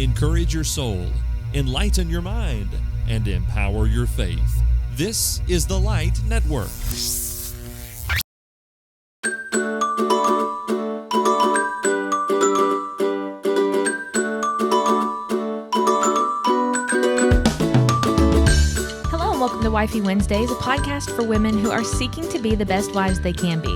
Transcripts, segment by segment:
encourage your soul, enlighten your mind, and empower your faith. This is the Light Network. Welcome to Wifey Wednesdays, a podcast for women who are seeking to be the best wives they can be.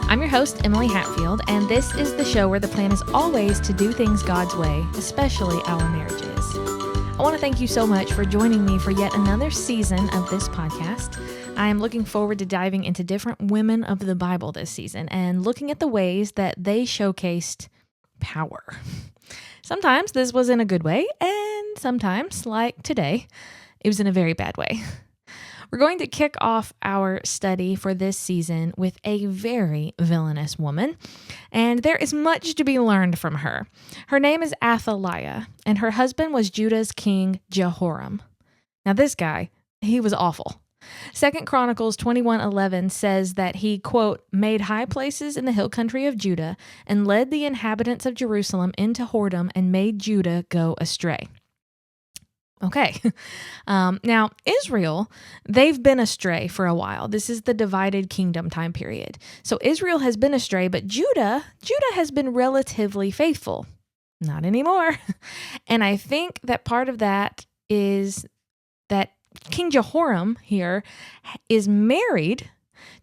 I'm your host, Emily Hatfield, and this is the show where the plan is always to do things God's way, especially our marriages. I want to thank you so much for joining me for yet another season of this podcast. I am looking forward to diving into different women of the Bible this season and looking at the ways that they showcased power. Sometimes this was in a good way, and sometimes, like today, it was in a very bad way. We're going to kick off our study for this season with a very villainous woman, and there is much to be learned from her. Her name is Athaliah, and her husband was Judah's king Jehoram. Now this guy, he was awful. 2 Chronicles 21:11 says that he, quote, made high places in the hill country of Judah and led the inhabitants of Jerusalem into whoredom and made Judah go astray. Okay. Now, Israel, they've been astray for a while. This is the divided kingdom time period. So Israel has been astray, but Judah has been relatively faithful. Not anymore. And I think that part of that is that King Jehoram here is married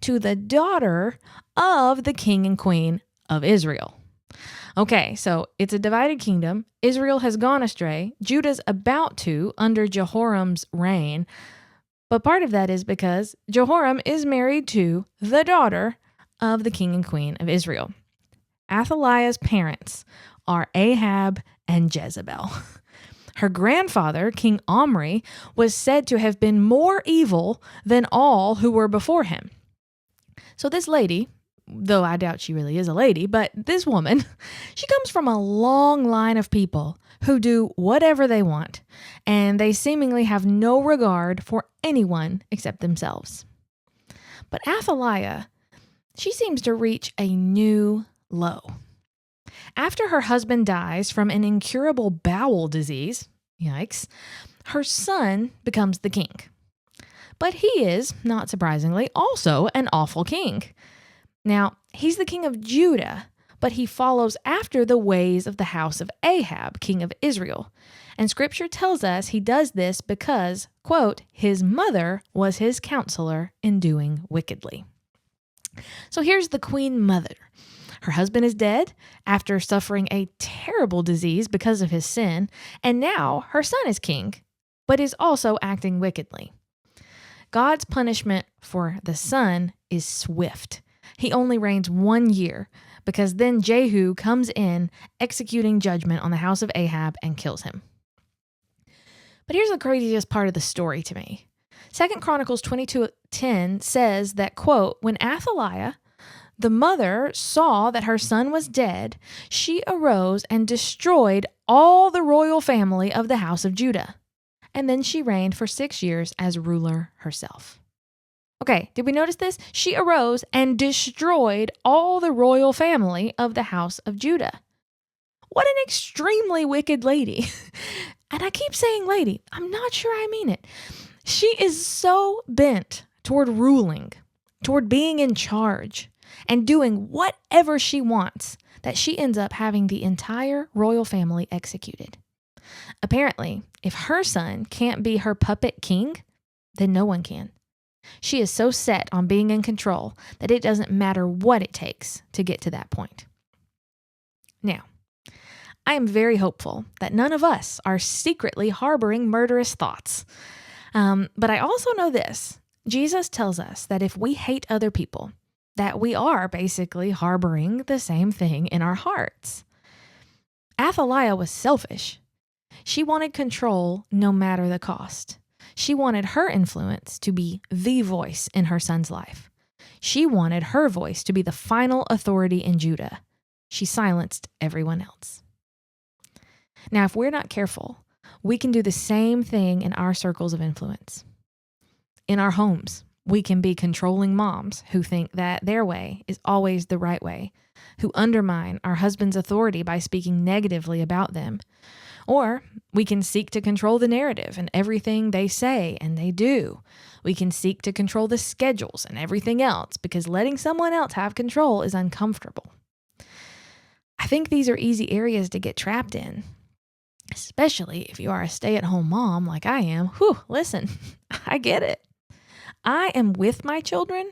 to the daughter of the king and queen of Israel. Okay, so it's a divided kingdom. Israel has gone astray. Judah's about to under Jehoram's reign. But part of that is because Jehoram is married to the daughter of the king and queen of Israel. Athaliah's parents are Ahab and Jezebel. Her grandfather, King Omri, was said to have been more evil than all who were before him. So this lady, though I doubt she really is a lady, but this woman, she comes from a long line of people who do whatever they want, and they seemingly have no regard for anyone except themselves. But Athaliah, she seems to reach a new low. After her husband dies from an incurable bowel disease, yikes, her son becomes the king. But he is, not surprisingly, also an awful king. Now, he's the king of Judah, but he follows after the ways of the house of Ahab, king of Israel. And scripture tells us he does this because, quote, his mother was his counselor in doing wickedly. So here's the queen mother. Her husband is dead after suffering a terrible disease because of his sin, and now her son is king, but is also acting wickedly. God's punishment for the son is swift. He only reigns 1 year because then Jehu comes in executing judgment on the house of Ahab and kills him. But here's the craziest part of the story to me. 2 Chronicles 22:10 says that, quote, when Athaliah, the mother, saw that her son was dead, she arose and destroyed all the royal family of the house of Judah. And then she reigned for 6 years as ruler herself. Okay, did we notice this? She arose and destroyed all the royal family of the house of Judah. What an extremely wicked lady. And I keep saying lady. I'm not sure I mean it. She is so bent toward ruling, toward being in charge, and doing whatever she wants that she ends up having the entire royal family executed. Apparently, if her son can't be her puppet king, then no one can. She is so set on being in control that it doesn't matter what it takes to get to that point. Now, I am very hopeful that none of us are secretly harboring murderous thoughts. But I also know this. Jesus tells us that if we hate other people, that we are basically harboring the same thing in our hearts. Athaliah was selfish. She wanted control no matter the cost. She wanted her influence to be the voice in her son's life. She wanted her voice to be the final authority in Judah. She silenced everyone else. Now, if we're not careful, we can do the same thing in our circles of influence. In our homes, we can be controlling moms who think that their way is always the right way, who undermine our husband's authority by speaking negatively about them. Or we can seek to control the narrative and everything they say and they do. We can seek to control the schedules and everything else because letting someone else have control is uncomfortable. I think these are easy areas to get trapped in, especially if you are a stay-at-home mom like I am. Listen, I get it. I am with my children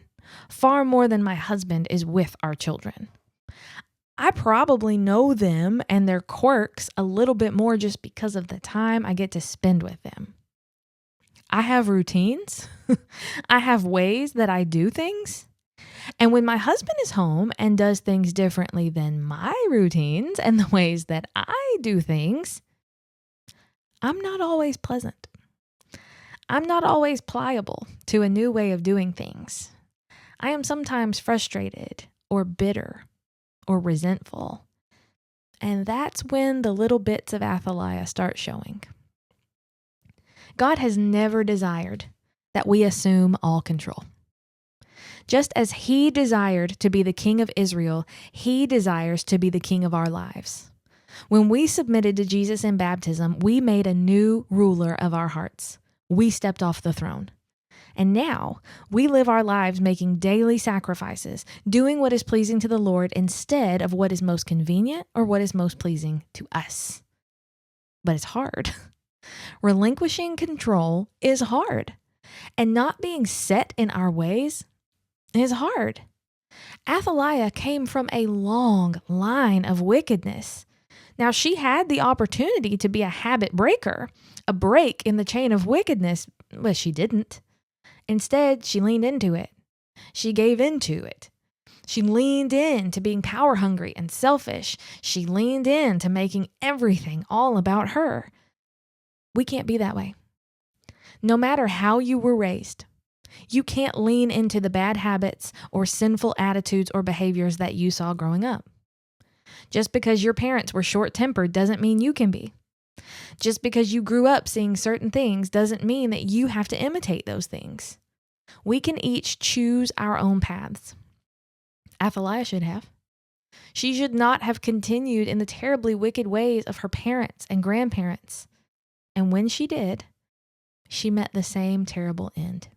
far more than my husband is with our children. I probably know them and their quirks a little bit more just because of the time I get to spend with them. I have routines. I have ways that I do things. And when my husband is home and does things differently than my routines and the ways that I do things, I'm not always pleasant. I'm not always pliable to a new way of doing things. I am sometimes frustrated or bitter or resentful. And that's when the little bits of Athaliah start showing. God has never desired that we assume all control. Just as He desired to be the King of Israel, He desires to be the King of our lives. When we submitted to Jesus in baptism, we made a new ruler of our hearts. We stepped off the throne. And now we live our lives making daily sacrifices, doing what is pleasing to the Lord instead of what is most convenient or what is most pleasing to us. But it's hard. Relinquishing control is hard. And not being set in our ways is hard. Athaliah came from a long line of wickedness. Now, she had the opportunity to be a habit breaker, a break in the chain of wickedness, but she didn't. Instead, she leaned into it. She gave into it. She leaned in to being power hungry and selfish. She leaned in to making everything all about her. We can't be that way. No matter how you were raised, you can't lean into the bad habits or sinful attitudes or behaviors that you saw growing up. Just because your parents were short-tempered doesn't mean you can be. Just because you grew up seeing certain things doesn't mean that you have to imitate those things. We can each choose our own paths. Athaliah should have. She should not have continued in the terribly wicked ways of her parents and grandparents. And when she did, she met the same terrible end.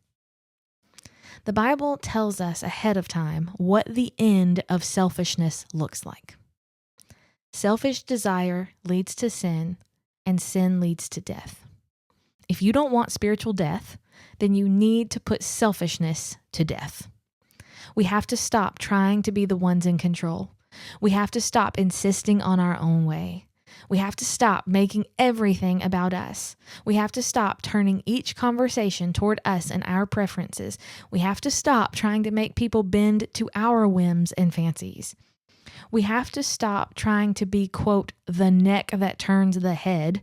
The Bible tells us ahead of time what the end of selfishness looks like. Selfish desire leads to sin, and sin leads to death. If you don't want spiritual death, then you need to put selfishness to death. We have to stop trying to be the ones in control. We have to stop insisting on our own way. We have to stop making everything about us. We have to stop turning each conversation toward us and our preferences. We have to stop trying to make people bend to our whims and fancies. We have to stop trying to be, quote, the neck that turns the head,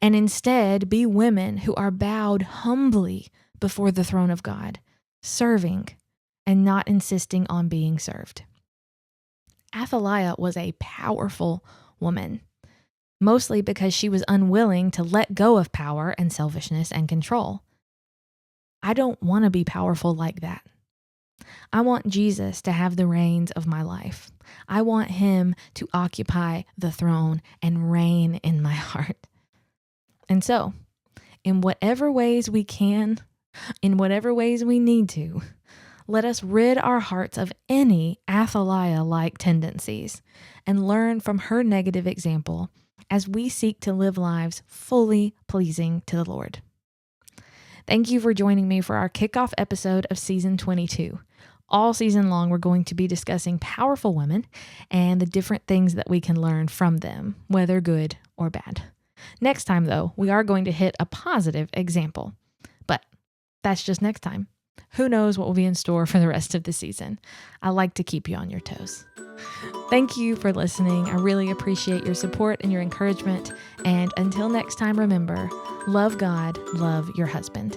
and instead be women who are bowed humbly before the throne of God, serving and not insisting on being served. Athaliah was a powerful woman, mostly because she was unwilling to let go of power and selfishness and control. I don't want to be powerful like that. I want Jesus to have the reins of my life. I want Him to occupy the throne and reign in my heart. And so, in whatever ways we can, in whatever ways we need to, let us rid our hearts of any Athaliah-like tendencies and learn from her negative example as we seek to live lives fully pleasing to the Lord. Thank you for joining me for our kickoff episode of Season 22. All season long, we're going to be discussing powerful women and the different things that we can learn from them, whether good or bad. Next time, though, we are going to hit a positive example. But that's just next time. Who knows what will be in store for the rest of the season? I like to keep you on your toes. Thank you for listening. I really appreciate your support and your encouragement. And until next time, remember, love God, love your husband.